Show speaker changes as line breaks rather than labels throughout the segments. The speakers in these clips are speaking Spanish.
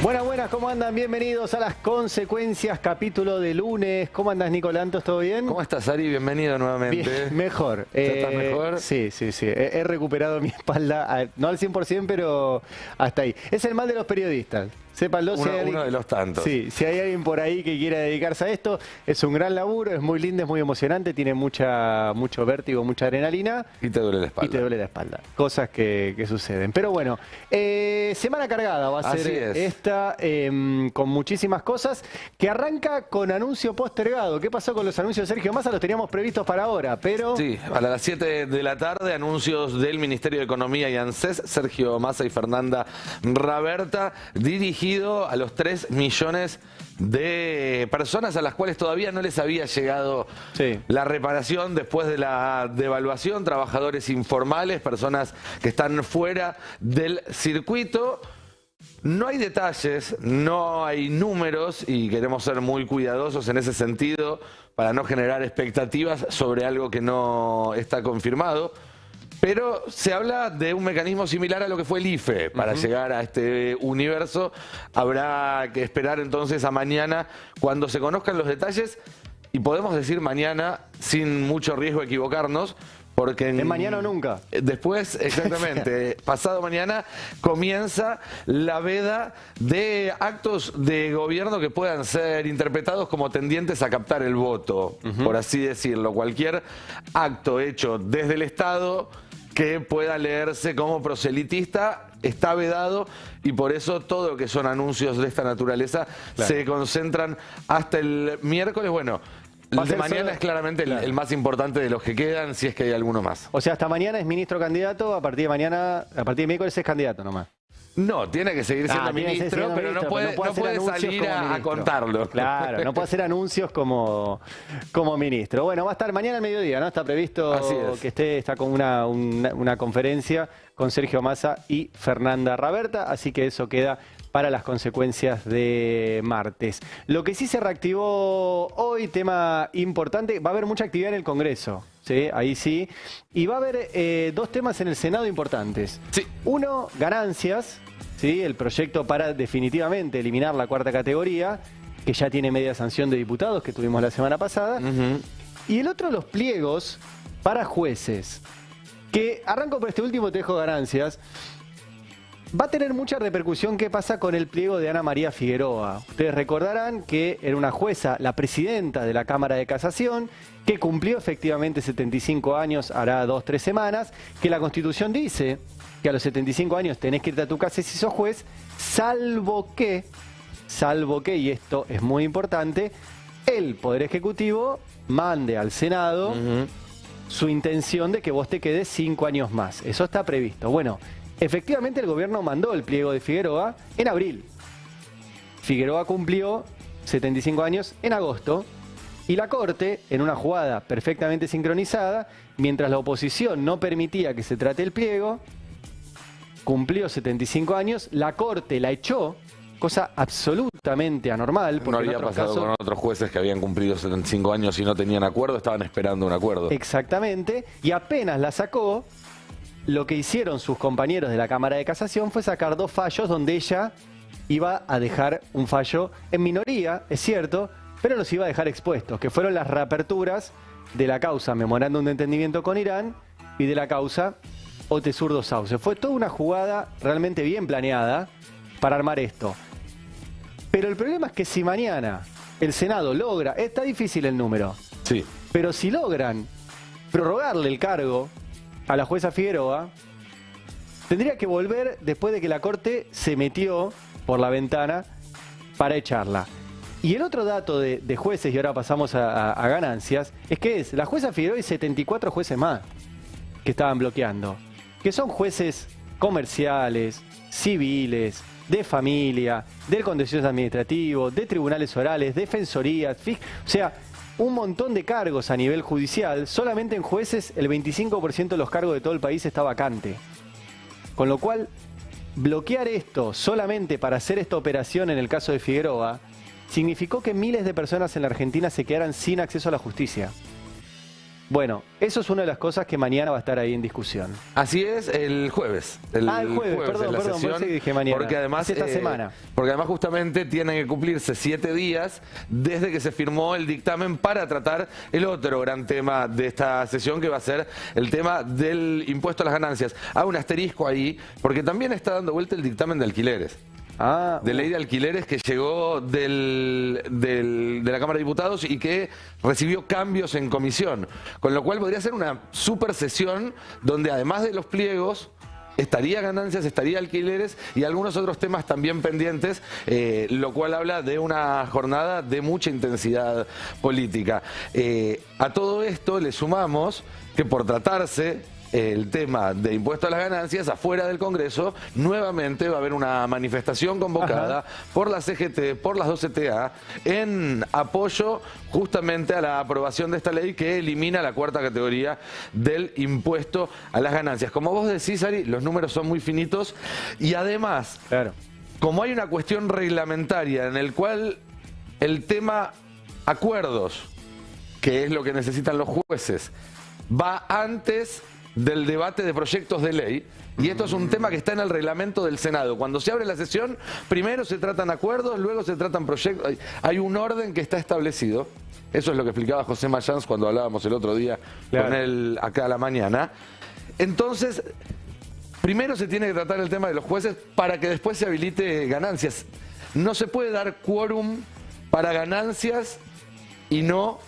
Buenas, buenas, ¿cómo andan? Bienvenidos a Las Consecuencias, capítulo de lunes. ¿Cómo andas, Nicolantos? ¿Todo bien?
¿Cómo estás, Ari? Bienvenido nuevamente.
Bien, mejor.
¿Ya estás mejor?
Sí. He recuperado mi espalda, no al 100%, pero hasta ahí. Es el mal de los periodistas. Sépanlo.
Uno de los tantos.
Sí, si hay alguien por ahí que quiera dedicarse a esto, es un gran laburo, es muy lindo, es muy emocionante, tiene mucho vértigo, mucha adrenalina.
Y te duele la espalda.
Y te duele la espalda. Cosas que suceden. Pero bueno, semana cargada va a ser esta, con muchísimas cosas, que arranca con anuncio postergado. ¿Qué pasó con los anuncios de Sergio Massa? Los teníamos previstos para ahora, pero...
Sí, a las 7 de la tarde, anuncios del Ministerio de Economía y ANSES, Sergio Massa y Fernanda Raberta, dirigido a los 3 millones de personas a las cuales todavía no les había llegado la reparación después de la devaluación, trabajadores informales, personas que están fuera del circuito. No hay detalles, no hay números y queremos ser muy cuidadosos en ese sentido para no generar expectativas sobre algo que no está confirmado. Pero se habla de un mecanismo similar a lo que fue el IFE. Para llegar a este universo habrá que esperar entonces a mañana cuando se conozcan los detalles. Y podemos decir mañana sin mucho riesgo de equivocarnos. Porque
¿Es mañana o nunca?
Después, exactamente, pasado mañana comienza la veda de actos de gobierno que puedan ser interpretados como tendientes a captar el voto, por así decirlo. Cualquier acto hecho desde el Estado que pueda leerse como proselitista está vedado y por eso todo lo que son anuncios de esta naturaleza se concentran hasta el miércoles. Bueno, el de mañana es claramente el más importante de los que quedan, si es que hay alguno más.
O sea, hasta mañana es ministro candidato, a partir de miércoles es candidato nomás.
No, tiene que seguir siendo ministro, pero no puede salir a contarlo.
Claro, no puede hacer anuncios como ministro. Bueno, va a estar mañana al mediodía, ¿no? Está previsto que está con una conferencia con Sergio Massa y Fernanda Raberta, así que eso queda para las consecuencias de martes. Lo que sí se reactivó hoy, tema importante, va a haber mucha actividad en el Congreso. Sí, ahí sí. Y va a haber 2 temas en el Senado importantes.
Sí.
Uno, ganancias, ¿sí? El proyecto para definitivamente eliminar la 4ª categoría, que ya tiene media sanción de diputados, que tuvimos la semana pasada. Y el otro, los pliegos para jueces, que arranco por este último, te dejo ganancias. Va a tener mucha repercusión qué pasa con el pliego de Ana María Figueroa. Ustedes recordarán que era una jueza, la presidenta de la Cámara de Casación, que cumplió efectivamente 75 años, hará 2 o 3 semanas, que la Constitución dice que a los 75 años tenés que irte a tu casa si sos juez, salvo que, y esto es muy importante, el Poder Ejecutivo mande al Senado su intención de que vos te quedes 5 años más. Eso está previsto. Bueno, efectivamente el gobierno mandó el pliego de Figueroa en abril. Figueroa cumplió 75 años en agosto y la Corte, en una jugada perfectamente sincronizada, mientras la oposición no permitía que se trate el pliego, cumplió 75 años, la Corte la echó, cosa absolutamente anormal.
No había pasado con otros jueces que habían cumplido 75 años y no tenían acuerdo, estaban esperando un acuerdo.
Exactamente, y apenas la sacó, lo que hicieron sus compañeros de la Cámara de Casación fue sacar 2 fallos donde ella iba a dejar un fallo en minoría, es cierto, pero los iba a dejar expuestos, que fueron las reaperturas de la causa Memorándum de Entendimiento con Irán y de la causa Otezurdo Sauce. Fue toda una jugada realmente bien planeada para armar esto. Pero el problema es que si mañana el Senado logra, está difícil el número,
sí,
pero si logran prorrogarle el cargo a la jueza Figueroa, tendría que volver después de que la Corte se metió por la ventana para echarla. Y el otro dato de jueces, y ahora pasamos a ganancias, es que la jueza Figueroa y 74 jueces más que estaban bloqueando, que son jueces comerciales, civiles, de familia, del contencioso administrativo, de tribunales orales, defensorías, o sea, un montón de cargos a nivel judicial. Solamente en jueces el 25% de los cargos de todo el país está vacante. Con lo cual, bloquear esto solamente para hacer esta operación en el caso de Figueroa significó que miles de personas en la Argentina se quedaran sin acceso a la justicia. Bueno, eso es una de las cosas que mañana va a estar ahí en discusión.
Así es, el jueves.
El jueves, perdón,
es la sesión,
por eso dije mañana.
Porque además,
es esta semana.
Porque además justamente tienen que cumplirse 7 días desde que se firmó el dictamen para tratar el otro gran tema de esta sesión, que va a ser el tema del impuesto a las ganancias. Hago un asterisco ahí, porque también está dando vuelta el dictamen de alquileres. De ley de alquileres que llegó de la Cámara de Diputados y que recibió cambios en comisión. Con lo cual podría ser una super sesión donde además de los pliegos estaría ganancias, estaría alquileres y algunos otros temas también pendientes, lo cual habla de una jornada de mucha intensidad política. A todo esto le sumamos que por tratarse el tema de impuesto a las ganancias, afuera del Congreso, nuevamente va a haber una manifestación convocada por la CGT, por las 2CTA, en apoyo justamente a la aprobación de esta ley que elimina la 4ª categoría del impuesto a las ganancias. Como vos decís, Ari, los números son muy finitos y además, como hay una cuestión reglamentaria en el cual el tema acuerdos, que es lo que necesitan los jueces, va antes del debate de proyectos de ley, y esto es un tema que está en el reglamento del Senado. Cuando se abre la sesión, primero se tratan acuerdos, luego se tratan proyectos. Hay un orden que está establecido. Eso es lo que explicaba José Mayans cuando hablábamos el otro día con él acá a la mañana. Entonces, primero se tiene que tratar el tema de los jueces para que después se habilite ganancias. No se puede dar quórum para ganancias y no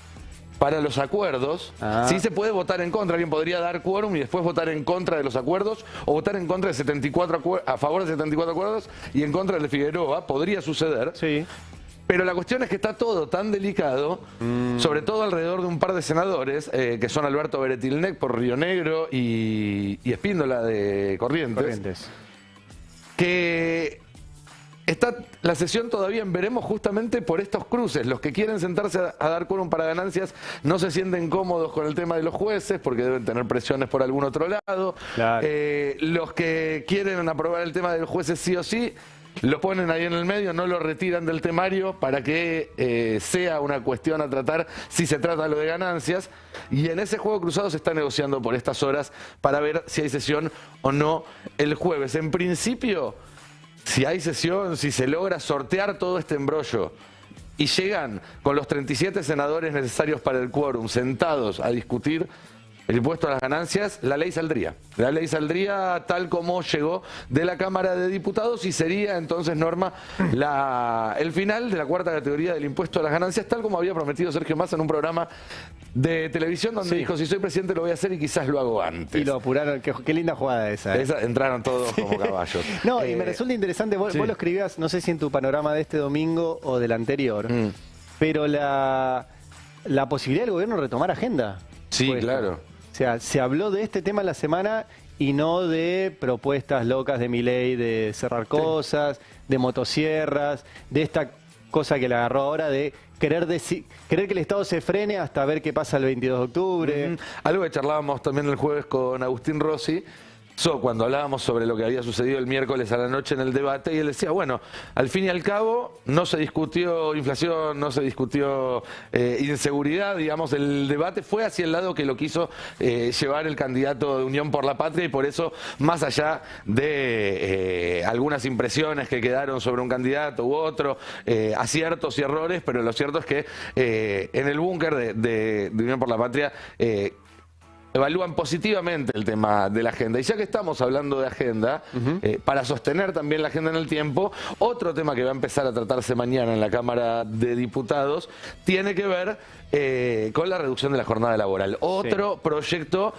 para los acuerdos. Sí se puede votar en contra. Alguien podría dar quórum y después votar en contra de los acuerdos o votar en contra de 74 a favor de 74 acuerdos y en contra del de Figueroa. Podría suceder.
Sí.
Pero la cuestión es que está todo tan delicado, sobre todo alrededor de un par de senadores, que son Alberto Beretilnec por Río Negro y Espíndola de Corrientes. Que está la sesión todavía en veremos justamente por estos cruces. Los que quieren sentarse a dar quórum para ganancias no se sienten cómodos con el tema de los jueces porque deben tener presiones por algún otro lado. Los que quieren aprobar el tema de los jueces sí o sí, lo ponen ahí en el medio, no lo retiran del temario para que sea una cuestión a tratar si se trata lo de ganancias. Y en ese juego cruzado se está negociando por estas horas para ver si hay sesión o no el jueves. En principio, si hay sesión, si se logra sortear todo este embrollo y llegan con los 37 senadores necesarios para el quórum sentados a discutir el impuesto a las ganancias, la ley saldría. La ley saldría tal como llegó de la Cámara de Diputados y sería entonces, Norma, el final de la 4ª categoría del impuesto a las ganancias, tal como había prometido Sergio Massa en un programa de televisión donde dijo, si soy presidente lo voy a hacer y quizás lo hago antes.
Y lo apuraron, qué linda jugada esa.
Entraron todos como caballos.
No, y me resulta interesante, vos lo escribías, no sé si en tu panorama de este domingo o del anterior, pero la posibilidad del gobierno de retomar agenda.
Sí, claro.
O sea, se habló de este tema en la semana y no de propuestas locas de Milei de cerrar cosas, de motosierras, de esta cosa que le agarró ahora de querer que el Estado se frene hasta ver qué pasa el 22 de octubre.
Algo que charlábamos también el jueves con Agustín Rossi, cuando hablábamos sobre lo que había sucedido el miércoles a la noche en el debate, y él decía, bueno, al fin y al cabo no se discutió inflación, no se discutió inseguridad, digamos, el debate fue hacia el lado que lo quiso llevar el candidato de Unión por la Patria, y por eso, más allá de algunas impresiones que quedaron sobre un candidato u otro, aciertos y errores, pero lo cierto es que en el búnker de Unión por la Patria evalúan positivamente el tema de la agenda. Y ya que estamos hablando de agenda, para sostener también la agenda en el tiempo, otro tema que va a empezar a tratarse mañana en la Cámara de Diputados tiene que ver con la reducción de la jornada laboral. Otro proyecto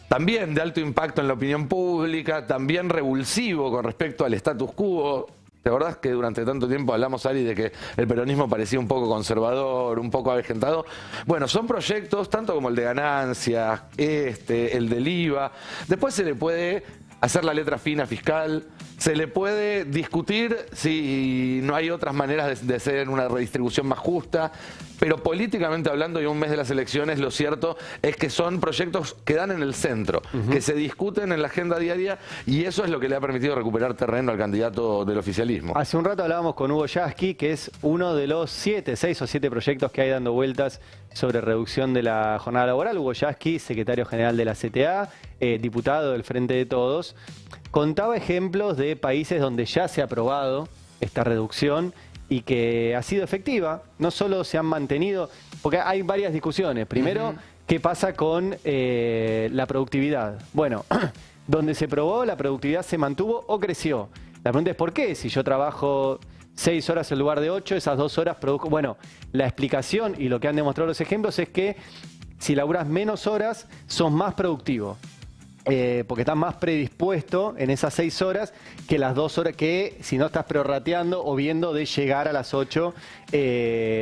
también de alto impacto en la opinión pública, también revulsivo con respecto al status quo. ¿Te acordás que durante tanto tiempo hablamos, Ari, de que el peronismo parecía un poco conservador, un poco avejentado? Bueno, son proyectos, tanto como el de ganancias, el del IVA. Después se le puede hacer la letra fina fiscal, se le puede discutir si no hay otras maneras de hacer una redistribución más justa, pero políticamente hablando y a un mes de las elecciones, lo cierto es que son proyectos que dan en el centro, que se discuten en la agenda diaria y eso es lo que le ha permitido recuperar terreno al candidato del oficialismo.
Hace un rato hablábamos con Hugo Yasky, que es uno de los 6 o 7 proyectos que hay dando vueltas sobre reducción de la jornada laboral. Hugo Yasky, secretario general de la CTA, diputado del Frente de Todos, contaba ejemplos de países donde ya se ha aprobado esta reducción y que ha sido efectiva. No solo se han mantenido, porque hay varias discusiones. Primero, ¿qué pasa con la productividad? Bueno, donde se probó, la productividad se mantuvo o creció. La pregunta es ¿por qué? Si yo trabajo 6 horas en lugar de 8, esas 2 horas produzco... Bueno, la explicación y lo que han demostrado los ejemplos es que si laburas menos horas, sos más productivo. Porque estás más predispuesto en esas 6 horas que las 2 horas que si no estás prorrateando o viendo de llegar a las 8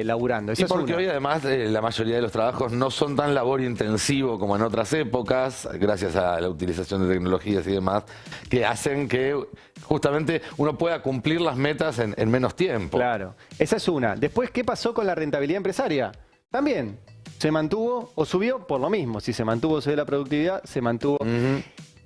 laburando.
Y porque hoy además la mayoría de los trabajos no son tan labor intensivo como en otras épocas, gracias a la utilización de tecnologías y demás, que hacen que justamente uno pueda cumplir las metas en menos tiempo.
Claro, esa es una. Después, ¿qué pasó con la rentabilidad empresaria? También se mantuvo o subió por lo mismo. Si se mantuvo o subió la productividad, se mantuvo.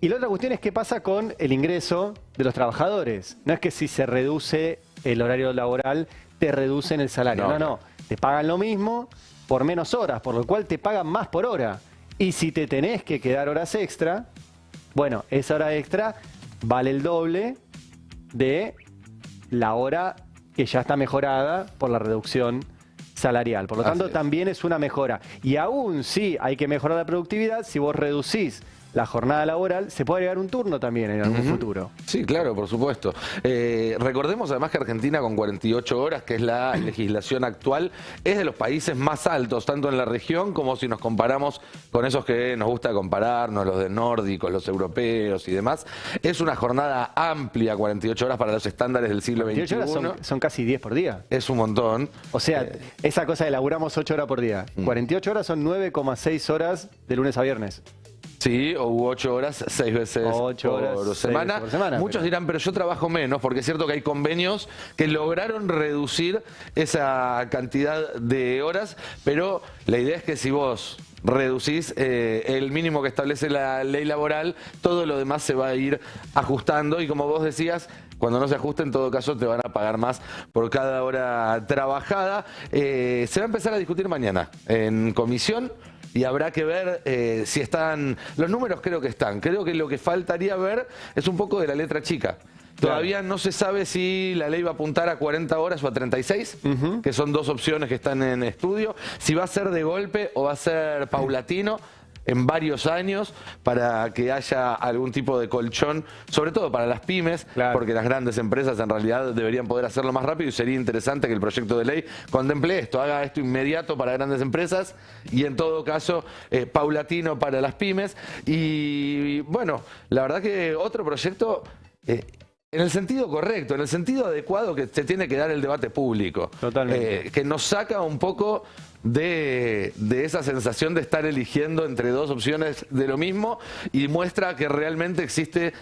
Y la otra cuestión es qué pasa con el ingreso de los trabajadores. No es que si se reduce el horario laboral, te reducen el salario. No. Te pagan lo mismo por menos horas, por lo cual te pagan más por hora. Y si te tenés que quedar horas extra, bueno, esa hora extra vale el doble de la hora que ya está mejorada por la reducción salarial. Por lo tanto, también es una mejora. Y aún si hay que mejorar la productividad, si vos reducís la jornada laboral, se puede agregar un turno también en algún futuro.
Sí, claro, por supuesto. Recordemos además que Argentina con 48 horas, que es la legislación actual, es de los países más altos, tanto en la región como si nos comparamos con esos que nos gusta compararnos, los de nórdicos, los europeos y demás. Es una jornada amplia, 48 horas para los estándares del siglo XXI.
48 horas son casi 10 por día.
Es un montón.
O sea, esa cosa de laburamos 8 horas por día. 48 horas son 9,6 horas de lunes a viernes.
Sí, o 8 horas, 6 veces por semana. Muchos dirán, pero yo trabajo menos, porque es cierto que hay convenios que lograron reducir esa cantidad de horas, pero la idea es que si vos reducís el mínimo que establece la ley laboral, todo lo demás se va a ir ajustando y como vos decías, cuando no se ajuste, en todo caso, te van a pagar más por cada hora trabajada. Se va a empezar a discutir mañana en comisión. Y habrá que ver si están... Los números creo que están. Creo que lo que faltaría ver es un poco de la letra chica. Todavía no se sabe si la ley va a apuntar a 40 horas o a 36, que son 2 opciones que están en estudio. Si va a ser de golpe o va a ser paulatino en varios años para que haya algún tipo de colchón, sobre todo para las pymes, porque las grandes empresas en realidad deberían poder hacerlo más rápido y sería interesante que el proyecto de ley contemple esto, haga esto inmediato para grandes empresas y en todo caso paulatino para las pymes. Y bueno, la verdad que otro proyecto... en el sentido correcto, en el sentido adecuado que se tiene que dar el debate público.
Totalmente.
Que nos saca un poco de esa sensación de estar eligiendo entre 2 opciones de lo mismo y muestra que realmente existe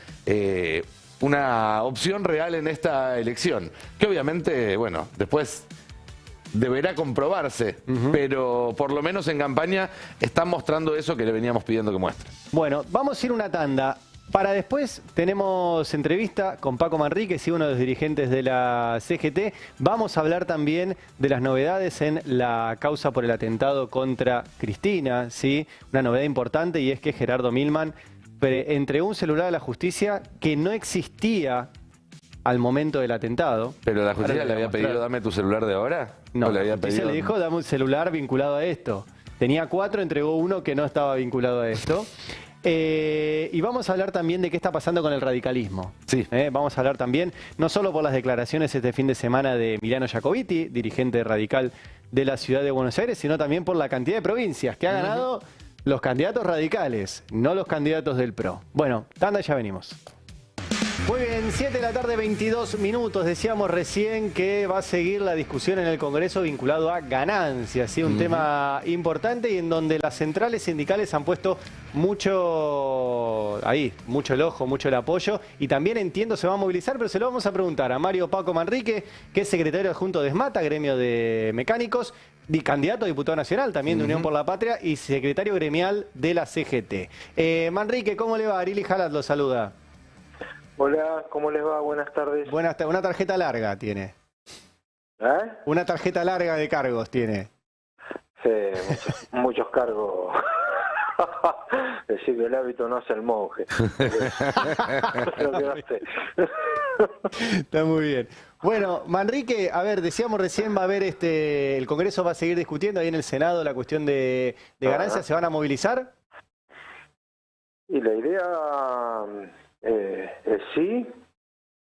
una opción real en esta elección. Que obviamente, bueno, después deberá comprobarse, pero por lo menos en campaña están mostrando eso que le veníamos pidiendo que muestre.
Bueno, vamos a ir una tanda. Para después tenemos entrevista con Paco Manríquez, uno de los dirigentes de la CGT. Vamos a hablar también de las novedades en la causa por el atentado contra Cristina, ¿sí? Una novedad importante y es que Gerardo Milman entregó un celular a la justicia que no existía al momento del atentado.
¿Pero la justicia le había pedido dame tu celular de ahora?
No,
le había
la justicia le dijo dame un celular vinculado a esto. Tenía 4, entregó uno que no estaba vinculado a esto. Y vamos a hablar también de qué está pasando con el radicalismo.
Sí.
Vamos a hablar también, no solo por las declaraciones este fin de semana de Emiliano Jacobiti, dirigente radical de la ciudad de Buenos Aires, sino también por la cantidad de provincias que ha ganado los candidatos radicales, no los candidatos del PRO. Bueno, tanda, ya venimos. Muy bien, 7 de la tarde, 22 minutos. Decíamos recién que va a seguir la discusión en el Congreso vinculado a ganancias, ¿sí? Un tema importante y en donde las centrales sindicales han puesto mucho el ojo, mucho el apoyo y también entiendo se va a movilizar, pero se lo vamos a preguntar a Mario Paco Manrique, que es secretario adjunto de SMATA, gremio de mecánicos, y candidato a diputado nacional también de Unión por la Patria y secretario gremial de la CGT. Manrique, ¿cómo le va? Arili Jalat lo saluda.
Hola, ¿cómo les va? Buenas tardes.
Una tarjeta larga tiene.
¿Eh?
Una tarjeta larga de cargos tiene.
Sí, muchos cargos. Decir que el hábito no hace el monje. Lo que hace.
Está muy bien. Bueno, Manrique, a ver, decíamos recién va a haber el Congreso va a seguir discutiendo ahí en el Senado la cuestión de ganancias, ¿se van a movilizar?
Y la idea es sí.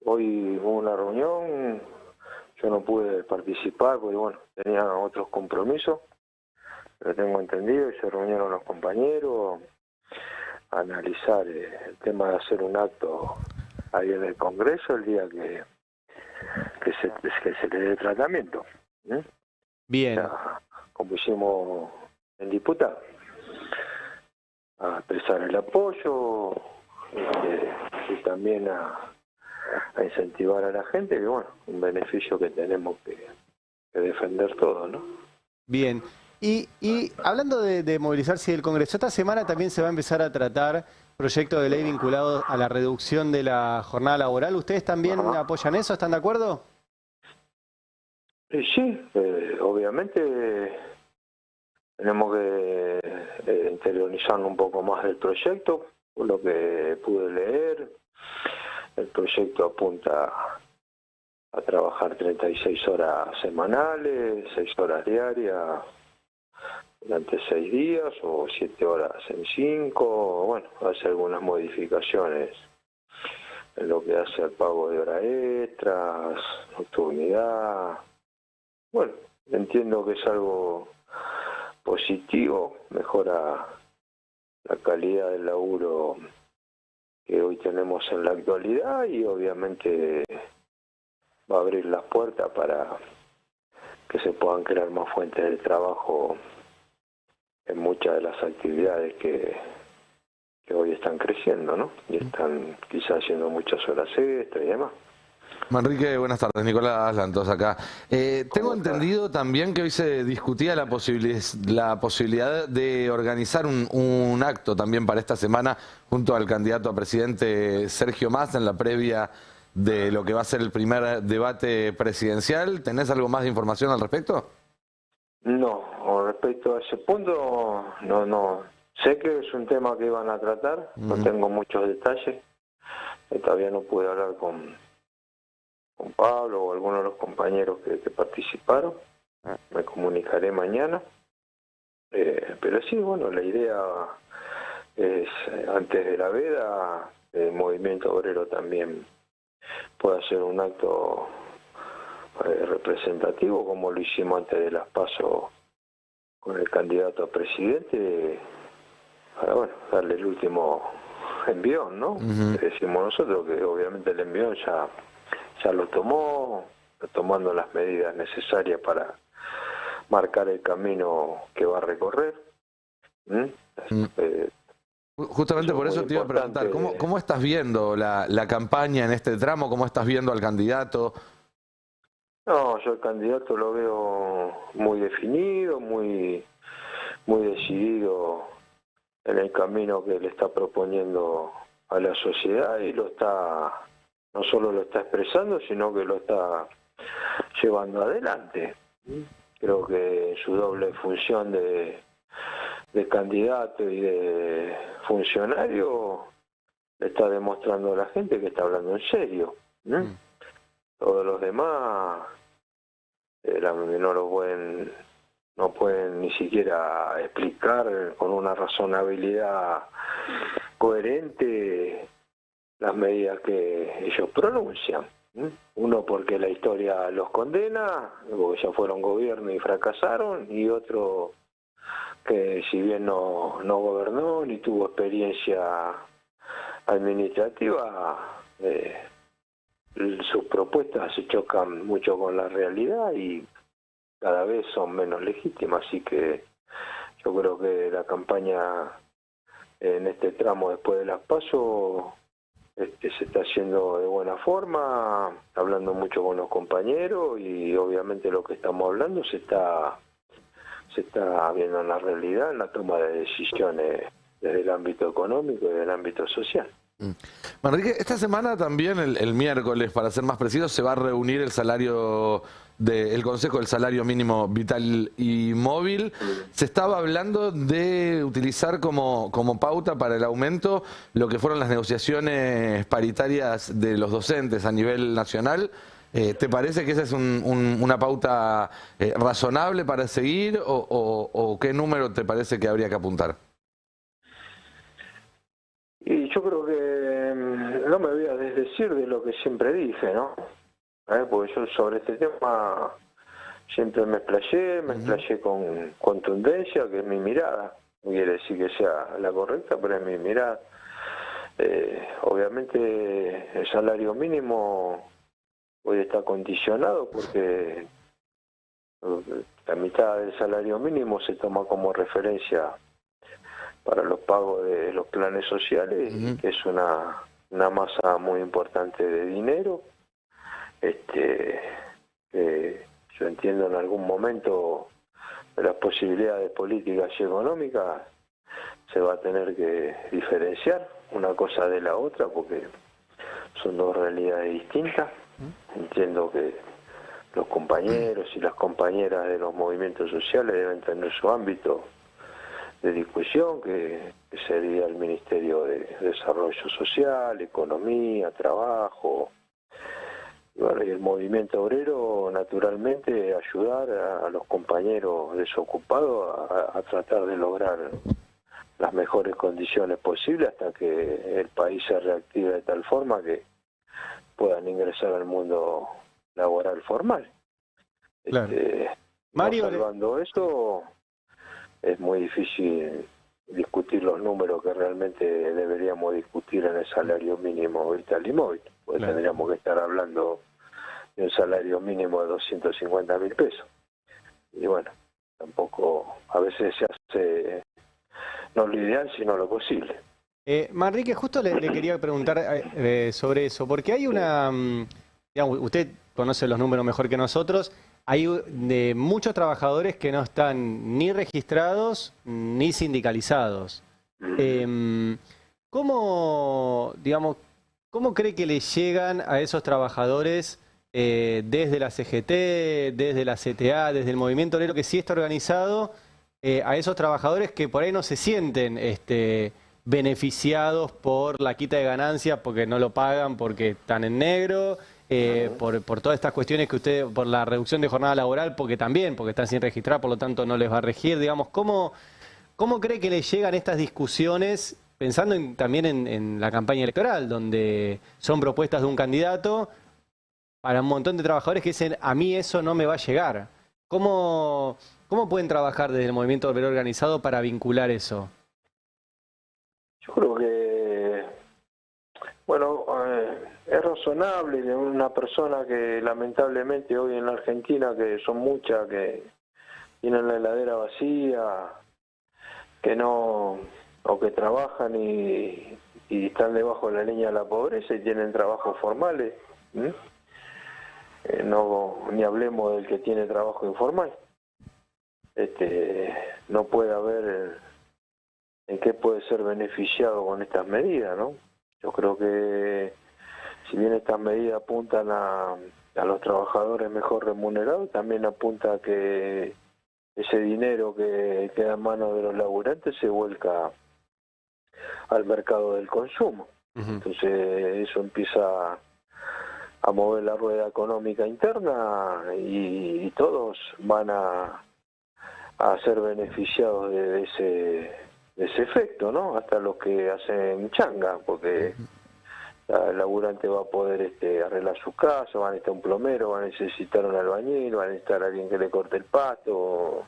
Hoy hubo una reunión, yo no pude participar porque bueno, tenía otros compromisos, pero tengo entendido y se reunieron los compañeros a analizar el tema de hacer un acto ahí en el Congreso el día que se le dé tratamiento.
Bien.
O sea, como hicimos en diputado, a expresar el apoyo y también a incentivar a la gente, que bueno, un beneficio que tenemos que defender todos, ¿no?
Bien. Y hablando de movilizarse del Congreso, esta semana también se va a empezar a tratar proyectos de ley vinculados a la reducción de la jornada laboral. ¿Ustedes también apoyan eso? ¿Están de acuerdo?
Sí, obviamente tenemos que interiorizarnos un poco más del proyecto, por lo que pude leer. El proyecto apunta a trabajar 36 horas semanales, 6 horas diarias durante 6 días o 7 horas en 5. Bueno, hace algunas modificaciones en lo que hace al pago de horas extras, nocturnidad. Bueno, entiendo que es algo positivo, mejora la calidad del laburo que hoy tenemos en la actualidad y obviamente va a abrir las puertas para que se puedan crear más fuentes de trabajo en muchas de las actividades que hoy están creciendo, ¿no? Y están quizás haciendo muchas horas extras y demás.
Manrique, buenas tardes. Nicolás Lantos acá. Tengo entendido también que hoy se discutía la posibilidad de organizar un acto también para esta semana junto al candidato a presidente Sergio Massa en la previa de lo que va a ser el primer debate presidencial. ¿Tenés algo más de información al respecto?
No, con respecto a ese punto, no. Sé que es un tema que iban a tratar, no tengo muchos detalles. Todavía no pude hablar con Pablo o algunos de los compañeros que participaron. Me comunicaré mañana. Pero sí, bueno, la idea es, antes de la veda, el movimiento obrero también puede hacer un acto representativo, como lo hicimos antes de las PASO con el candidato a presidente, para bueno, darle el último envión, ¿no? Decimos nosotros que obviamente el envión ya lo tomó, tomando las medidas necesarias para marcar el camino que va a recorrer.
Justamente por eso te iba a preguntar, ¿cómo estás viendo la campaña en este tramo? ¿Cómo estás viendo al candidato?
No, yo el candidato lo veo muy definido, muy decidido en el camino que le está proponiendo a la sociedad y no solo lo está expresando, sino que lo está llevando adelante. Creo que en su doble función de candidato y de funcionario le está demostrando a la gente que está hablando en serio. Todos los demás no pueden ni siquiera explicar con una razonabilidad coherente las medidas que ellos pronuncian. Uno porque la historia los condena, porque ya fueron gobierno y fracasaron, y otro que si bien no gobernó ni tuvo experiencia administrativa, sus propuestas se chocan mucho con la realidad y cada vez son menos legítimas, así que yo creo que la campaña en este tramo después de las PASO se está haciendo de buena forma, hablando mucho con los compañeros y obviamente lo que estamos hablando se está viendo en la realidad, en la toma de decisiones desde el ámbito económico y del ámbito social.
Manrique, esta semana también, el miércoles, para ser más preciso, se va a reunir el Consejo del Salario Mínimo Vital y Móvil. Se estaba hablando de utilizar como pauta para el aumento lo que fueron las negociaciones paritarias de los docentes a nivel nacional. ¿Te parece que esa es una pauta razonable para seguir o qué número te parece que habría que apuntar?
Y yo creo que no me voy a desdecir de lo que siempre dije, ¿no? Porque yo sobre este tema siempre me explayé con contundencia, que es mi mirada. No quiere decir que sea la correcta, pero es mi mirada. Obviamente el salario mínimo hoy está condicionado porque la mitad del salario mínimo se toma como referencia para los pagos de los planes sociales, que es una masa muy importante de dinero, que yo entiendo en algún momento de las posibilidades políticas y económicas se va a tener que diferenciar una cosa de la otra porque son dos realidades distintas. Entiendo que los compañeros y las compañeras de los movimientos sociales deben tener su ámbito de discusión, que sería el Ministerio de Desarrollo Social, Economía, Trabajo, y bueno, y el movimiento obrero, naturalmente, ayudar a los compañeros desocupados a tratar de lograr las mejores condiciones posibles hasta que el país se reactive de tal forma que puedan ingresar al mundo laboral formal.
Claro. Mario,
observando eso, es muy difícil discutir los números que realmente deberíamos discutir en el salario mínimo vital y móvil, porque
claro,
tendríamos que estar hablando de un salario mínimo de 250.000 pesos. Y bueno, tampoco a veces se hace no lo ideal, sino lo posible.
Manrique, justo le quería preguntar sobre eso, porque hay digamos, usted conoce los números mejor que nosotros, hay de muchos trabajadores que no están ni registrados ni sindicalizados. ¿Cómo cree que le llegan a esos trabajadores desde la CGT, desde la CTA, desde el movimiento obrero que sí está organizado, a esos trabajadores que por ahí no se sienten beneficiados por la quita de ganancias porque no lo pagan, porque están en negro, por todas estas cuestiones que por la reducción de jornada laboral, porque están sin registrar, por lo tanto no les va a regir, digamos, ¿cómo cree que le llegan estas discusiones, pensando también en la campaña electoral, donde son propuestas de un candidato para un montón de trabajadores que dicen, a mí eso no me va a llegar? ¿Cómo pueden trabajar desde el movimiento obrero organizado para vincular eso?
Yo creo que, bueno, es razonable que una persona que lamentablemente hoy en la Argentina, que son muchas, que tienen la heladera vacía, que no, o que trabajan y están debajo de la línea de la pobreza y tienen trabajos formales, ni hablemos del que tiene trabajo informal. No puede haber en qué puede ser beneficiado con estas medidas, ¿no? Yo creo que si bien estas medidas apuntan a los trabajadores mejor remunerados, también apunta a que ese dinero que queda en manos de los laburantes se vuelca al mercado del consumo. Entonces eso empieza a mover la rueda económica interna y todos van a ser beneficiados de ese efecto, ¿no? Hasta los que hacen changa, porque el laburante va a poder arreglar su casa, va a necesitar un plomero, va a necesitar un albañil, va a necesitar alguien que le corte el pasto,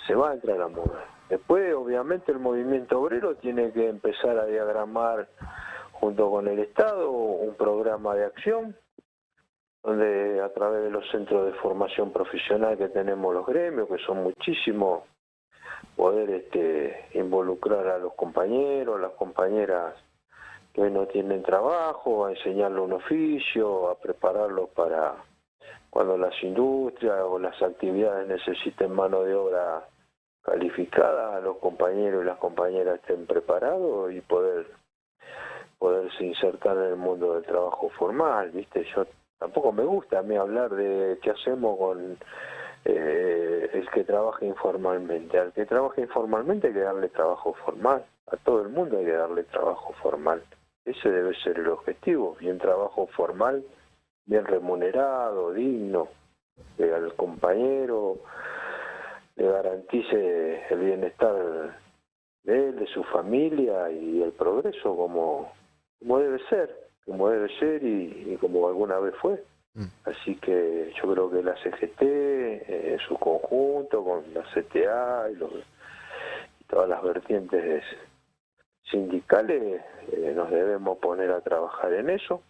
se va a entrar a mover. Después, obviamente, el movimiento obrero tiene que empezar a diagramar junto con el Estado, un programa de acción donde a través de los centros de formación profesional que tenemos los gremios, que son muchísimos, poder involucrar a los compañeros, las compañeras que hoy no tienen trabajo, a enseñarles un oficio, a prepararlos para cuando las industrias o las actividades necesiten mano de obra calificada, los compañeros y las compañeras estén preparados y poderse insertar en el mundo del trabajo formal, ¿viste? Yo tampoco me gusta a mí hablar de qué hacemos con el que trabaja informalmente. Al que trabaja informalmente hay que darle trabajo formal, a todo el mundo hay que darle trabajo formal. Ese debe ser el objetivo, y un trabajo formal bien remunerado, digno, que al compañero le garantice el bienestar de él, de su familia y el progreso como debe ser y como alguna vez fue. Así que yo creo que la CGT en su conjunto con la CTA y todas las vertientes sindicales nos debemos poner a trabajar en eso,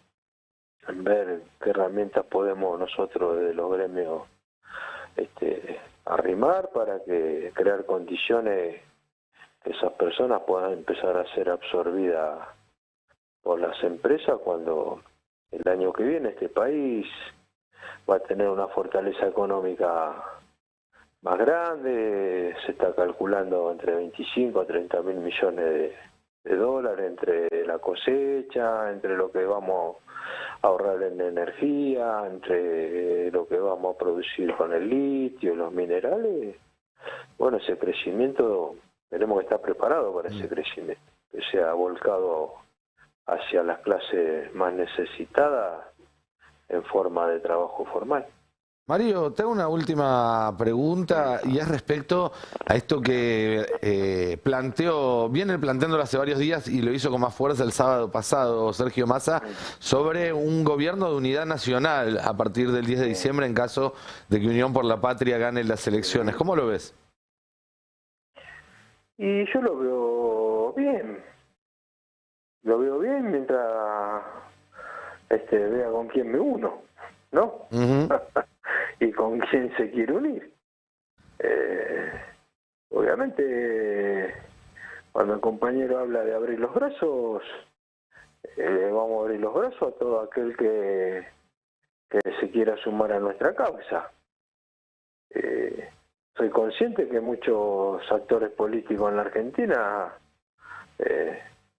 en ver qué herramientas podemos nosotros desde los gremios arrimar para que crear condiciones que esas personas puedan empezar a ser absorbidas por las empresas cuando el año que viene este país va a tener una fortaleza económica más grande. Se está calculando entre 25 a 30 mil millones de dólares entre la cosecha, entre lo que vamos a ahorrar en energía, entre lo que vamos a producir con el litio, los minerales. Bueno, ese crecimiento, tenemos que estar preparados para ese crecimiento, que sea volcado hacia las clases más necesitadas en forma de trabajo formal.
Mario, te hago una última pregunta y es respecto a esto que viene planteándolo hace varios días y lo hizo con más fuerza el sábado pasado Sergio Massa, sobre un gobierno de unidad nacional a partir del 10 de diciembre en caso de que Unión por la Patria gane las elecciones. ¿Cómo lo ves?
Y yo lo veo bien. Lo veo bien mientras vea con quién me uno, ¿no? Y con quién se quiere unir. Obviamente, cuando el compañero habla de abrir los brazos, vamos a abrir los brazos a todo aquel que se quiera sumar a nuestra causa. Soy consciente que muchos actores políticos en la Argentina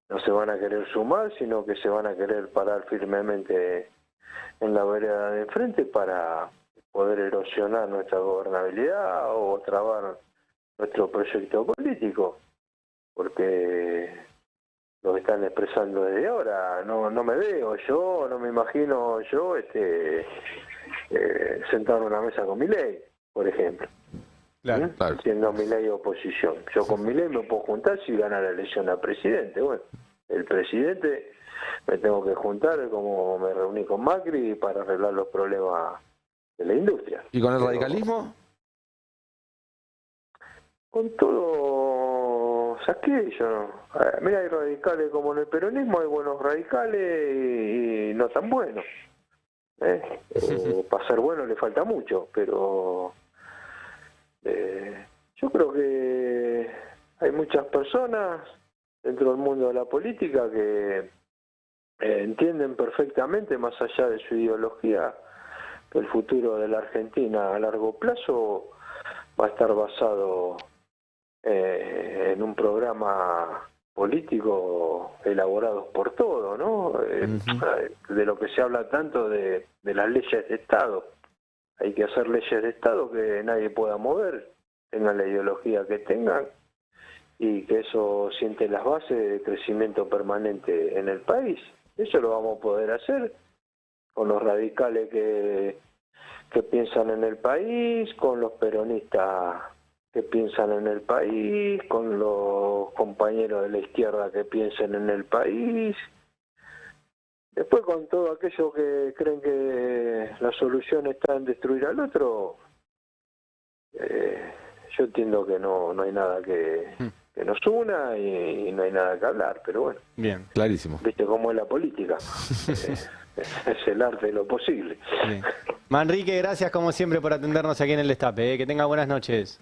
no se van a querer sumar, sino que se van a querer parar firmemente en la vereda de enfrente para poder erosionar nuestra gobernabilidad o trabar nuestro proyecto político, porque lo que están expresando desde ahora, no me veo yo, no me imagino yo sentado en una mesa con Milei, por ejemplo.
Claro.
Siendo Milei oposición. Yo con Milei me puedo juntar si gana la elección a presidente. Bueno, el presidente me tengo que juntar como me reuní con Macri para arreglar los problemas de la industria.
¿Y con el radicalismo?
Con todo aquello. Mira, hay radicales como en el peronismo, hay buenos radicales y no tan buenos. Para ser bueno le falta mucho, pero yo creo que hay muchas personas dentro del mundo de la política que entienden perfectamente, más allá de su ideología, que el futuro de la Argentina a largo plazo va a estar basado en un programa político elaborado por todos, ¿no? De lo que se habla tanto de las leyes de Estado. Hay que hacer leyes de Estado que nadie pueda mover, tengan la ideología que tengan, y que eso siente las bases de crecimiento permanente en el país. Eso lo vamos a poder hacer con los radicales que piensan en el país, con los peronistas que piensan en el país, con los compañeros de la izquierda que piensen en el país. Después con todo aquello que creen que la solución está en destruir al otro, yo entiendo que no hay nada que nos una y no hay nada que hablar, pero bueno.
Bien.
Clarísimo.
¿Viste cómo es la política? Es el arte de lo posible.
Bien. Manrique, gracias como siempre por atendernos aquí en el Destape. Que tenga buenas noches.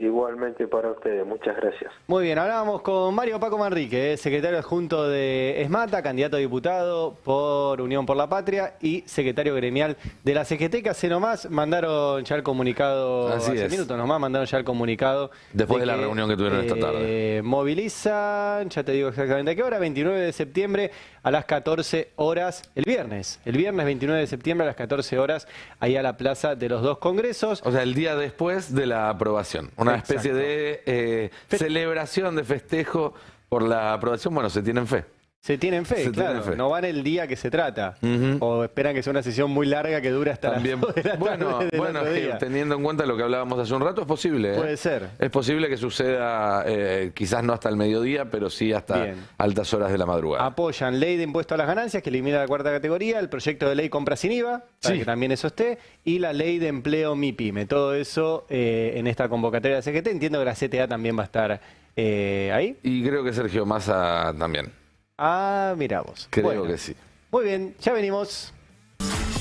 Igualmente para ustedes, muchas gracias.
Muy bien, hablábamos con Mario Paco Manrique, secretario adjunto de ESMATA, candidato a diputado por Unión por la Patria y secretario gremial de la CGT, que hace nomás mandaron ya el comunicado, hace minutos nomás mandaron ya el comunicado.
Después de la reunión que tuvieron esta tarde.
Movilizan, ya te digo exactamente a qué hora, 29 de septiembre a las 14 horas, el viernes 29 de septiembre a las 14 horas, ahí a la Plaza de los Dos Congresos.
O sea, el día después de la aprobación. Una especie de celebración, de festejo por la aprobación. Bueno, se tienen fe.
Se tienen fe, claro. No van el día que se trata. O esperan que sea una sesión muy larga que dure hasta
también,
las 2 de la tarde
bueno, es que teniendo en cuenta lo que hablábamos hace un rato, es posible.
Puede ser.
Es posible que suceda, quizás no hasta el mediodía, pero sí hasta altas horas de la madrugada.
Apoyan ley de impuesto a las ganancias, que elimina la cuarta categoría, el proyecto de ley compra sin IVA, para que también eso esté, y la ley de empleo MIPYME. Todo eso en esta convocatoria de CGT. Entiendo que la CTA también va a estar ahí.
Y creo que Sergio Massa también.
Ah, mira vos.
Creo que sí.
Muy bien, ya venimos.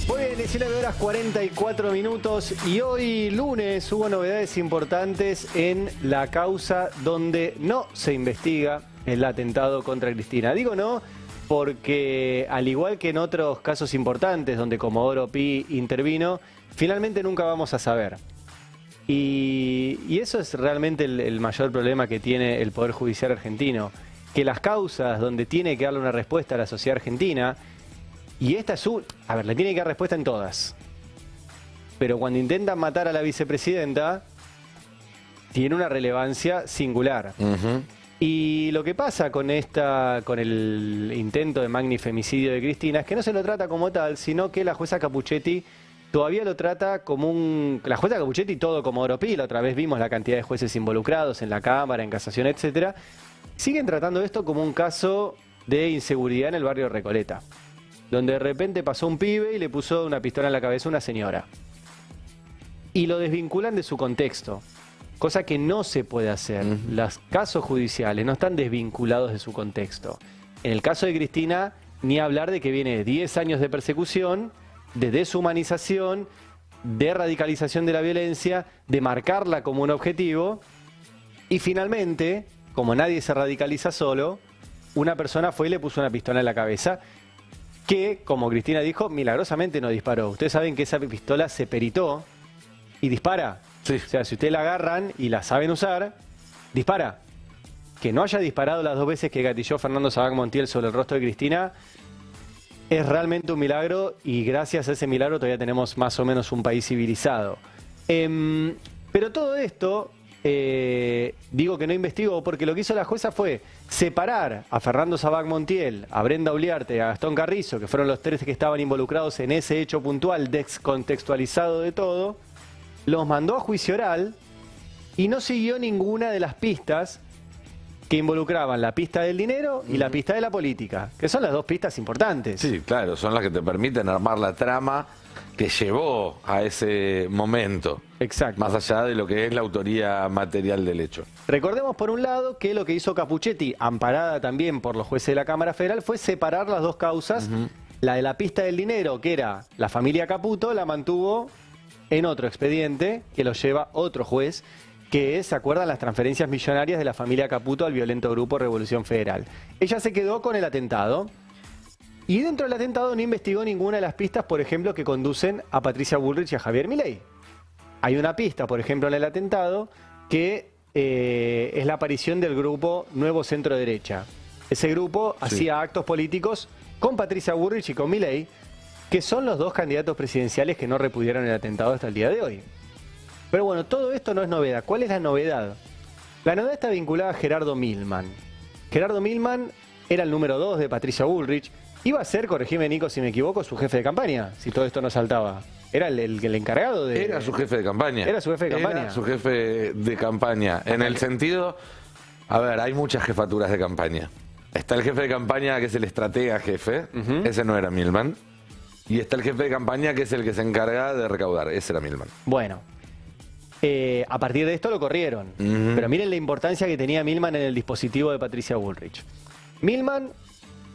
Muy bien, 19 horas 44 minutos y hoy lunes hubo novedades importantes en la causa donde no se investiga el atentado contra Cristina. Digo no porque al igual que en otros casos importantes donde Comodoro Pi intervino, finalmente nunca vamos a saber. Y eso es realmente el mayor problema que tiene el Poder Judicial argentino. Que las causas donde tiene que darle una respuesta a la sociedad argentina, y esta es a ver, le tiene que dar respuesta en todas. Pero cuando intentan matar a la vicepresidenta, tiene una relevancia singular. Y lo que pasa con el intento de magnifemicidio de Cristina es que no se lo trata como tal, sino que la jueza Capuchetti todavía lo trata como la jueza Capuchetti todo como Comodoro Pi, la otra vez vimos la cantidad de jueces involucrados en la Cámara, en casación, etcétera. Siguen tratando esto como un caso de inseguridad en el barrio Recoleta, donde de repente pasó un pibe y le puso una pistola en la cabeza a una señora. Y lo desvinculan de su contexto, cosa que no se puede hacer. Los casos judiciales no están desvinculados de su contexto. En el caso de Cristina, ni hablar de que viene 10 años de persecución, de deshumanización, de radicalización de la violencia, de marcarla como un objetivo, y finalmente, como nadie se radicaliza solo, una persona fue y le puso una pistola en la cabeza que, como Cristina dijo, milagrosamente no disparó. Ustedes saben que esa pistola se peritó y dispara.
Sí.
O sea, si ustedes la agarran y la saben usar, dispara. Que no haya disparado las 2 veces que gatilló Fernando Sabac Montiel sobre el rostro de Cristina es realmente un milagro y gracias a ese milagro todavía tenemos más o menos un país civilizado. Pero todo esto... digo que no investigó porque lo que hizo la jueza fue separar a Fernando Sabac Montiel, a Brenda Uliarte, a Gastón Carrizo, que fueron los 3 que estaban involucrados en ese hecho puntual, descontextualizado de todo, los mandó a juicio oral y no siguió ninguna de las pistas que involucraban la pista del dinero y la pista de la política, que son las 2 pistas importantes.
Sí, claro, son las que te permiten armar la trama que llevó a ese momento.
Exacto.
Más allá de lo que es la autoría material del hecho.
Recordemos por un lado que lo que hizo Capuchetti, amparada también por los jueces de la Cámara Federal, fue separar las 2 causas. La de la pista del dinero, que era la familia Caputo, la mantuvo en otro expediente que lo lleva otro juez, que es, ¿se acuerdan? Las transferencias millonarias de la familia Caputo al violento grupo Revolución Federal. Ella se quedó con el atentado. Y dentro del atentado no investigó ninguna de las pistas, por ejemplo, que conducen a Patricia Bullrich y a Javier Milei. Hay una pista, por ejemplo, en el atentado, que es la aparición del grupo Nuevo Centro Derecha. Ese grupo hacía actos políticos con Patricia Bullrich y con Milei, que son los 2 candidatos presidenciales que no repudiaron el atentado hasta el día de hoy. Pero bueno, todo esto no es novedad. ¿Cuál es la novedad? La novedad está vinculada a Gerardo Milman. Gerardo Milman era el número 2 de Patricia Bullrich. Iba a ser, corregime Nico si me equivoco, su jefe de campaña, si todo esto no saltaba. Era el encargado de...
Era su jefe de campaña.
Era su jefe de campaña.
Era su jefe de campaña. En el sentido... A ver, hay muchas jefaturas de campaña. Está el jefe de campaña que es el estratega jefe. Ese no era Milman. Y está el jefe de campaña que es el que se encarga de recaudar. Ese era Milman.
Bueno. A partir de esto lo corrieron. Pero miren la importancia que tenía Milman en el dispositivo de Patricia Bullrich. Milman,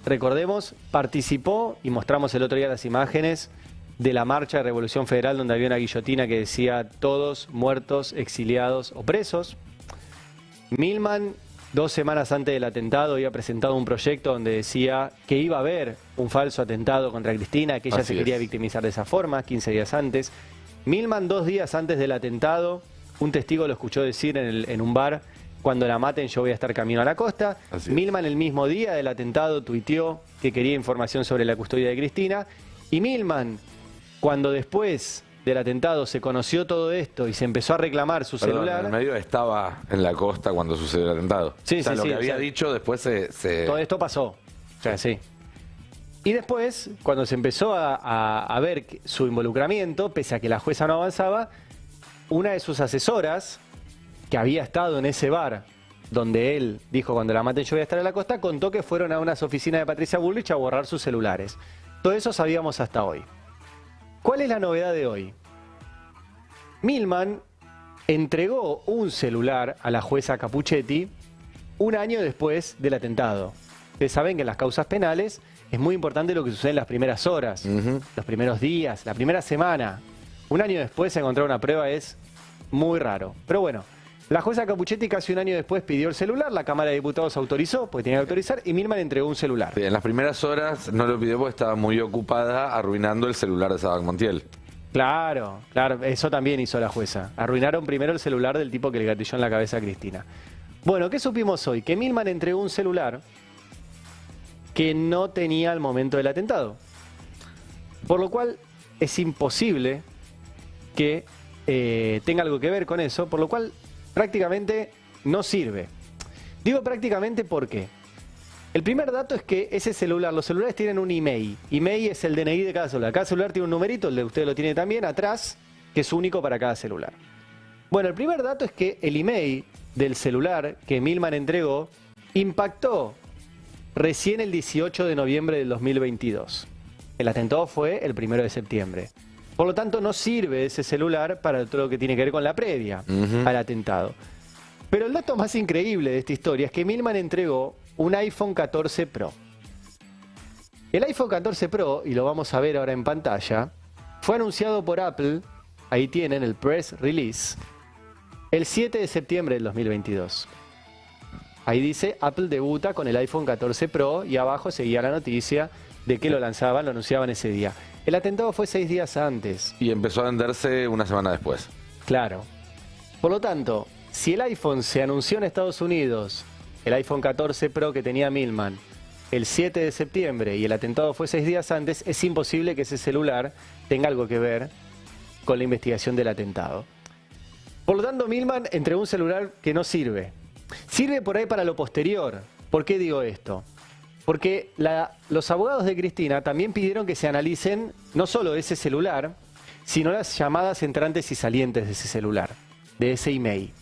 recordemos, participó, y mostramos el otro día las imágenes, de la marcha de Revolución Federal, donde había una guillotina que decía todos muertos, exiliados o presos. Milman, 2 semanas antes del atentado, había presentado un proyecto donde decía que iba a haber un falso atentado contra Cristina, que ella se quería victimizar de esa forma, 15 días antes. Milman, 2 días antes del atentado, un testigo lo escuchó decir en un bar: cuando la maten yo voy a estar camino a la costa. Milman, el mismo día del atentado, tuiteó que quería información sobre la custodia de Cristina. Y Milman, cuando después del atentado se conoció todo esto y se empezó a reclamar su celular...
En el medio estaba en la costa cuando sucedió el atentado.
Sí,
o sea,
sí,
lo
sí,
que había dicho después se...
Todo esto pasó. O sea, sí. Y después, cuando se empezó a ver su involucramiento, pese a que la jueza no avanzaba, una de sus asesoras, que había estado en ese bar donde él dijo cuando la maten yo voy a estar en la costa, contó que fueron a unas oficinas de Patricia Bullrich a borrar sus celulares. Todo eso sabíamos hasta hoy. ¿Cuál es la novedad de hoy? Milman entregó un celular a la jueza Capuchetti 1 año después del atentado. Ustedes saben que en las causas penales es muy importante lo que sucede en las primeras horas, los primeros días, la primera semana. 1 año después encontrar una prueba es muy raro. Pero bueno, la jueza Capuchetti casi 1 año después pidió el celular, la Cámara de Diputados autorizó, porque tenía que autorizar, y Milman entregó un celular.
Sí, en las primeras horas no lo pidió porque estaba muy ocupada arruinando el celular de Sabac Montiel.
Claro, claro, eso también hizo la jueza. Arruinaron primero el celular del tipo que le gatilló en la cabeza a Cristina. Bueno, ¿qué supimos hoy? Que Milman entregó un celular que no tenía al momento del atentado. Por lo cual es imposible que tenga algo que ver con eso, por lo cual prácticamente no sirve. Digo prácticamente porque el primer dato es que ese celular, los celulares tienen un email. Email es el DNI de cada celular. Cada celular tiene un numerito, el de usted lo tiene también, atrás, que es único para cada celular. Bueno, el primer dato es que el email del celular que Milman entregó impactó recién el 18 de noviembre del 2022. El atentado fue el 1 de septiembre. Por lo tanto, no sirve ese celular para todo lo que tiene que ver con la previa al atentado. Pero el dato más increíble de esta historia es que Milman entregó un iPhone 14 Pro. El iPhone 14 Pro, y lo vamos a ver ahora en pantalla, fue anunciado por Apple, ahí tienen el press release, el 7 de septiembre del 2022. Ahí dice, Apple debuta con el iPhone 14 Pro, y abajo seguía la noticia de que lo lanzaban, lo anunciaban ese día. El atentado fue 6 días antes.
Y empezó a venderse 1 semana después.
Claro. Por lo tanto, si el iPhone se anunció en Estados Unidos, el iPhone 14 Pro que tenía Milman, el 7 de septiembre y el atentado fue 6 días antes, es imposible que ese celular tenga algo que ver con la investigación del atentado. Por lo tanto, Milman entregó un celular que no sirve. Sirve por ahí para lo posterior. ¿Por qué digo esto? Porque los abogados de Cristina también pidieron que se analicen no solo ese celular, sino las llamadas entrantes y salientes de ese celular, de ese email.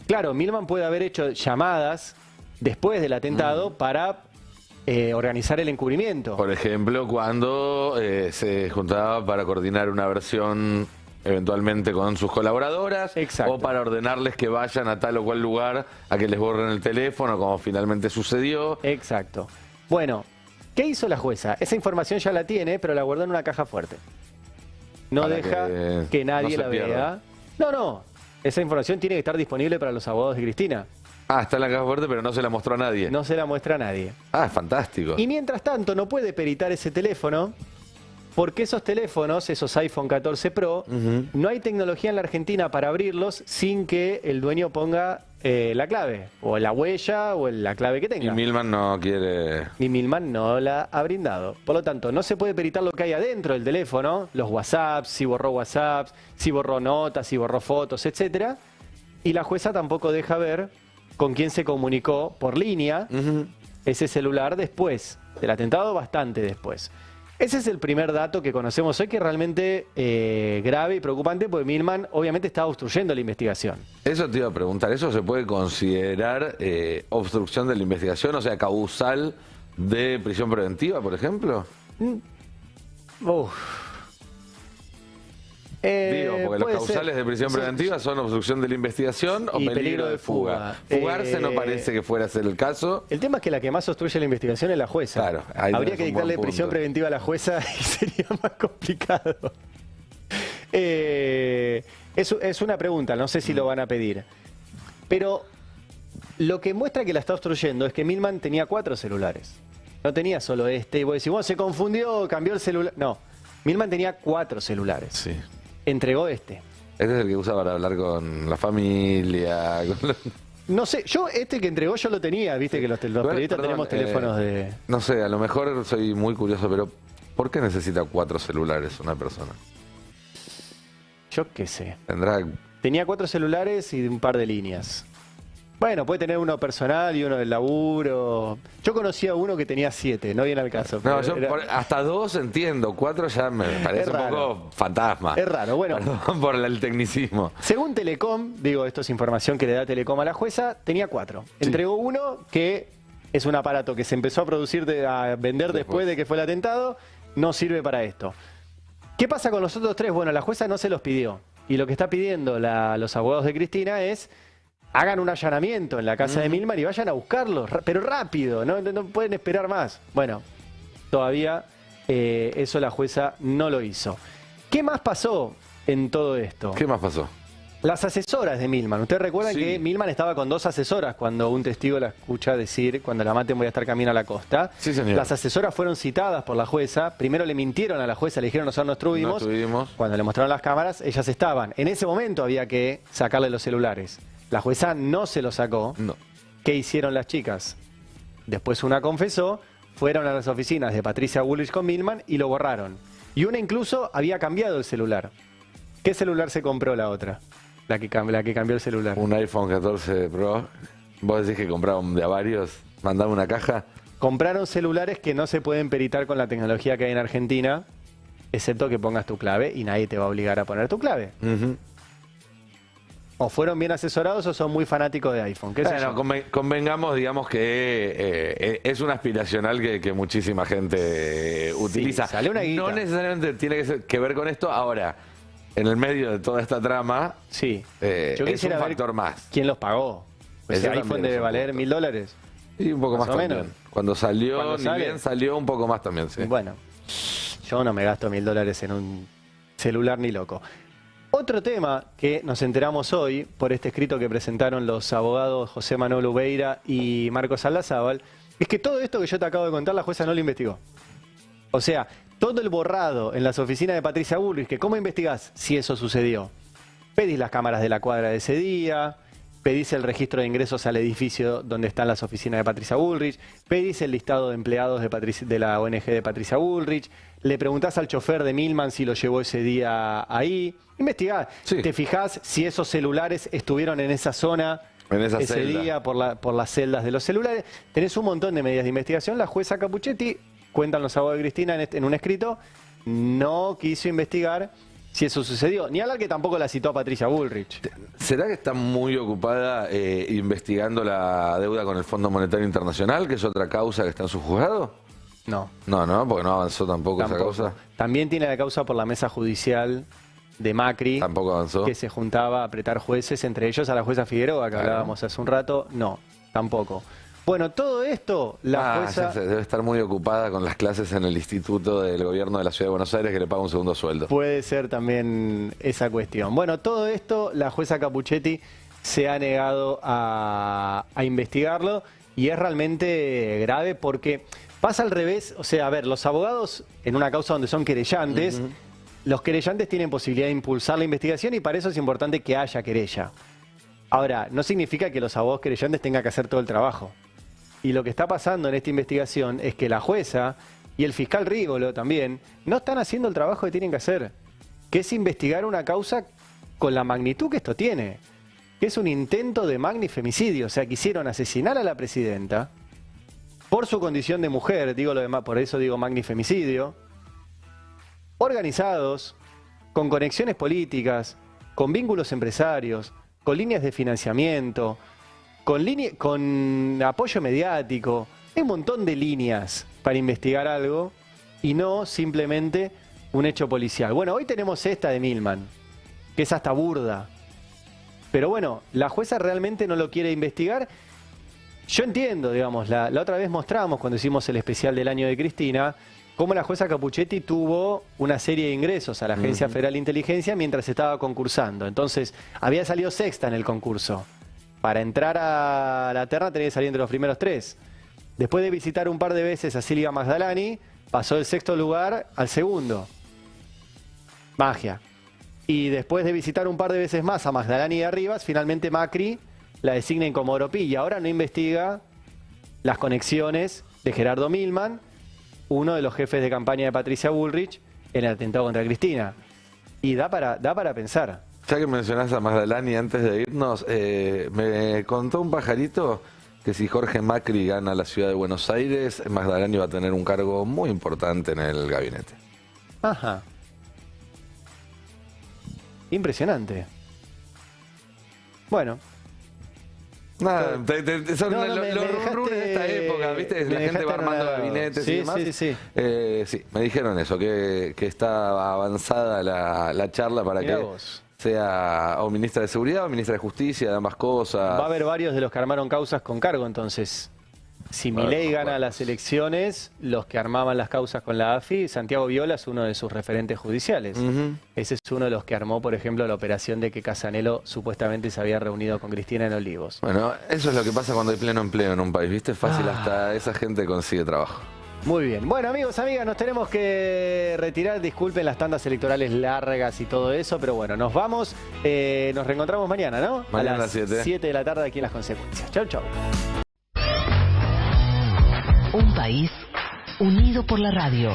Claro, Milman puede haber hecho llamadas después del atentado para organizar el encubrimiento.
Por ejemplo, cuando se juntaba para coordinar una versión eventualmente con sus colaboradoras.
Exacto.
O para ordenarles que vayan a tal o cual lugar a que les borren el teléfono, como finalmente sucedió.
Exacto. Bueno, ¿qué hizo la jueza? Esa información ya la tiene, pero la guardó en una caja fuerte. No
Para
deja que nadie
no se
la
pierda.
vea. No. Esa información tiene que estar disponible para los abogados de Cristina.
Ah, está en la caja fuerte, pero no se la mostró a nadie.
No se la muestra a nadie.
Ah, es fantástico.
Y mientras tanto no puede peritar ese teléfono, porque esos teléfonos, esos iPhone 14 Pro, no hay tecnología en la Argentina para abrirlos sin que el dueño ponga la clave, o la huella, o la clave que tenga.
Y Milman no quiere...
Y Milman no la ha brindado. Por lo tanto, no se puede peritar lo que hay adentro del teléfono, los WhatsApps, si borró WhatsApps, si borró notas, si borró fotos, etcétera. Y la jueza tampoco deja ver con quién se comunicó por línea ese celular después del atentado, bastante después. Ese es el primer dato que conocemos hoy, que es realmente grave y preocupante, porque Milman obviamente estaba obstruyendo la investigación.
Eso te iba a preguntar, ¿eso se puede considerar obstrucción de la investigación? O sea, causal de prisión preventiva, por ejemplo. Digo, porque los
puede
causales
ser.
de prisión preventiva son obstrucción de la investigación o
Y
peligro de fuga.
fuga.
Fugarse no parece que fuera a ser el caso.
El tema es que la que más obstruye la investigación es la jueza.
Claro, ahí
Habría
tenés
que
un buen
dictarle
punto.
prisión preventiva a la jueza y sería más complicado. Es una pregunta, no sé si lo van a pedir. Pero lo que muestra que la está obstruyendo es que Milman tenía 4 celulares. No tenía solo este. Y vos decís, bueno, se confundió, cambió el celular. No, Milman tenía 4 celulares.
Sí.
Entregó este.
Este es el que usa para hablar con la familia. Con
No sé, yo este que entregó yo lo tenía, viste que los periodistas
Perdón,
tenemos teléfonos de...
No sé, a lo mejor soy muy curioso, pero ¿por qué necesita 4 celulares una persona?
Yo qué sé.
Tendrá...
Tenía 4 celulares y un par de líneas. Bueno, puede tener uno personal y uno del laburo. Yo conocía uno que tenía 7, no viene al caso.
No,
pero
yo
era-
hasta 2 entiendo, 4 ya me parece
Es
un
raro.
poco fantasma.
Es raro, bueno.
Perdón por el tecnicismo.
Según Telecom, digo, esto es información que le da Telecom a la jueza, tenía 4. Entregó uno que es un aparato que se empezó a producir, a vender después de que fue el atentado, no sirve para esto. ¿Qué pasa con los otros 3? Bueno, la jueza no se los pidió. Y lo que está pidiendo los abogados de Cristina es hagan un allanamiento en la casa de Milman y vayan a buscarlos, pero rápido, no pueden esperar más. Bueno, todavía eso la jueza no lo hizo. ¿Qué más pasó en todo esto?
¿Qué más pasó?
Las asesoras de Milman. Ustedes recuerdan
Sí.
que Milman estaba con 2 asesoras cuando un testigo la escucha decir, cuando la maten voy a estar camino a la costa.
Sí, señor.
Las asesoras fueron citadas por la jueza. Primero le mintieron a la jueza, le dijeron nosotros no estuvimos.
No estuvimos.
Cuando le mostraron las cámaras, ellas estaban. En ese momento había que sacarle los celulares. La jueza no se los sacó.
No.
¿Qué hicieron las chicas? Después una confesó, fueron a las oficinas de Patricia Bullrich con Milman y lo borraron. Y una incluso había cambiado el celular. ¿Qué celular se compró la otra? La que cambió el celular.
Un iPhone 14 Pro. Vos decís que compraron de a varios. Mandame una caja.
Compraron celulares que no se pueden peritar con la tecnología que hay en Argentina, excepto que pongas tu clave y nadie te va a obligar a poner tu clave.
Ujú.
O fueron bien asesorados o son muy fanáticos de iPhone. ¿Qué sé
Bueno,
yo?
convengamos, digamos, que es un aspiracional que muchísima gente utiliza.
sale una guita.
No necesariamente tiene que ver con esto. Ahora, en el medio de toda esta trama,
Sí.
es un
quisiera ver
factor más.
¿Quién los pagó? Pues
Ese
ese iPhone
también
debe
es un
valer
punto.
$1000.
Y un poco
Más
más,
o
también.
menos.
Cuando salió,
Cuando
ni
sale.
bien salió, un poco más también, sí.
Bueno, yo no me gasto $1000 en un celular ni loco. Otro tema que nos enteramos hoy por este escrito que presentaron los abogados José Manuel Ubeira y Marcos Aldazábal es que todo esto que yo te acabo de contar la jueza no lo investigó. O sea, todo el borrado en las oficinas de Patricia Bullrich, que ¿cómo investigás si eso sucedió? Pedís las cámaras de la cuadra de ese día, pedís el registro de ingresos al edificio donde están las oficinas de Patricia Bullrich, pedís el listado de empleados de la ONG de Patricia Bullrich, le preguntás al chofer de Milman si lo llevó ese día ahí, investigás,
Sí.
te fijás si esos celulares estuvieron en esa zona
En esa
ese
celda.
día por las celdas de los celulares. Tenés un montón de medidas de investigación. La jueza Capuchetti, cuentan los abogados de Cristina en un escrito, no quiso investigar si eso sucedió. Ni hablar que tampoco la citó a Patricia Bullrich.
¿Será que está muy ocupada investigando la deuda con el Fondo Monetario Internacional, que es otra causa que está en su juzgado?
No.
No, porque no avanzó tampoco esa
Tampoco.
causa.
También tiene la causa por la mesa judicial de Macri,
Tampoco avanzó.
que se juntaba a apretar jueces, entre ellos a la jueza Figueroa, que
Claro.
hablábamos hace un rato. No, tampoco. Bueno, todo esto, la jueza...
ya sé, debe estar muy ocupada con las clases en el Instituto del Gobierno de la Ciudad de Buenos Aires, que le paga un segundo sueldo.
Puede ser también esa cuestión. Bueno, todo esto, la jueza Capuchetti se ha negado a investigarlo y es realmente grave porque pasa al revés. O sea, a ver, los abogados en una causa donde son querellantes, los querellantes tienen posibilidad de impulsar la investigación y para eso es importante que haya querella. Ahora, no significa que los abogados querellantes tengan que hacer todo el trabajo. Y lo que está pasando en esta investigación es que la jueza y el fiscal Rigolo también no están haciendo el trabajo que tienen que hacer, que es investigar una causa con la magnitud que esto tiene, que es un intento de magnifemicidio. O sea, quisieron asesinar a la presidenta por su condición de mujer, digo lo demás, por eso digo magnifemicidio, organizados, con conexiones políticas, con vínculos empresarios, con líneas de financiamiento, con apoyo mediático. Hay un montón de líneas para investigar algo y no simplemente un hecho policial. Bueno, hoy tenemos esta de Milman, que es hasta burda. Pero bueno, la jueza realmente no lo quiere investigar. Yo entiendo, digamos, la otra vez mostramos cuando hicimos el especial del año de Cristina, cómo la jueza Capuchetti tuvo una serie de ingresos a la Agencia Federal de Inteligencia mientras estaba concursando. Entonces, había salido sexta en el concurso. Para entrar a la terna tenía que salir entre los primeros 3. Después de visitar un par de veces a Silvia Magdalani, pasó del 6º lugar al 2º. Magia. Y después de visitar un par de veces más a Magdalani y a Rivas, finalmente Macri la designa en Comodoro Pi. Y ahora no investiga las conexiones de Gerardo Milman, uno de los jefes de campaña de Patricia Bullrich, en el atentado contra Cristina. Y da para pensar.
Ya que mencionás a Magdalani antes de irnos, me contó un pajarito que si Jorge Macri gana la ciudad de Buenos Aires, Magdalani va a tener un cargo muy importante en el gabinete.
Ajá. Impresionante. Bueno.
Nada, son
No,
los rubros de esta época, ¿viste? La gente va armando gabinetes y demás.
Sí.
Sí, me dijeron eso, que está avanzada la charla para
Mirá
que
vos.
sea o ministra de Seguridad o ministra de Justicia, de ambas cosas.
Va a haber varios de los que armaron causas con cargo, entonces. Si Milei gana las elecciones, los que armaban las causas con la AFI, Santiago Viola es uno de sus referentes judiciales. Ese es uno de los que armó, por ejemplo, la operación de que Casanelo supuestamente se había reunido con Cristina en Olivos.
Bueno, eso es lo que pasa cuando hay pleno empleo en un país, ¿viste? Es fácil, hasta esa gente consigue trabajo.
Muy bien. Bueno, amigos, amigas, nos tenemos que retirar. Disculpen las tandas electorales largas y todo eso, pero bueno, nos vamos. Nos reencontramos mañana, ¿no?
Mañana
a las 7 de la tarde aquí en Las Consecuencias. Chau, chau.
Un país unido por la radio.